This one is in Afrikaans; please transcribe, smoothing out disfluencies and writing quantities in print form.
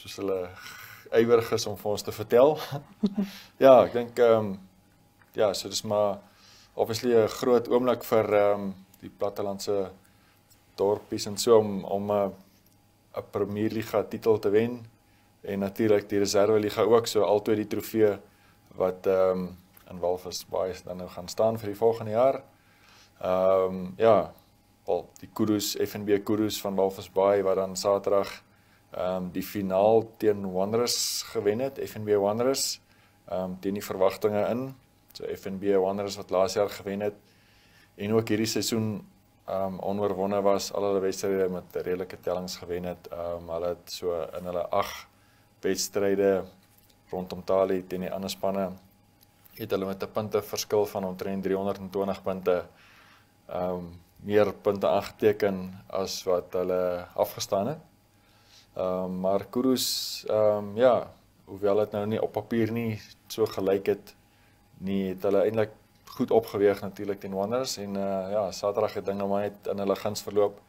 soos hulle ywerig is om vir ons te vertel. Ja, ek dink, ja, so dis maar obviously 'n groot oomblik vir die plattelandse dorpies en so om 'n Premier Liga titel te wen en natuurlik die Reserve Liga ook, so altyd die trofee wat in Walvis Bay dan nou gaan staan vir die volgende jaar. Ja, wel die Kudus, FNB Kudus van Walvis Bay wat dan Saterdag die finaal teen Wanderers gewen het, FNB Wanderers, teen die verwagtinge in. So FNB Wanderers wat laas jaar gewen het en ook hierdie seisoen onoorwonne was, al hulle wedstryde met redelike tellings gewen het. Hulle het so in hulle 8 wedstryde rondom Tali teen die ander spanne het hulle met 'n punteverskil van omtrent 320 punte meer punte aangeteken as wat hulle afgestaan het. Maar Kudus, ja, hoewel het nou nie op papier nie so gelyk het nie, het hulle eintlik goed opgeweeg natuurlik teen Wanderers en ja, Saterdag het dinge maar net in hulle guns verloop.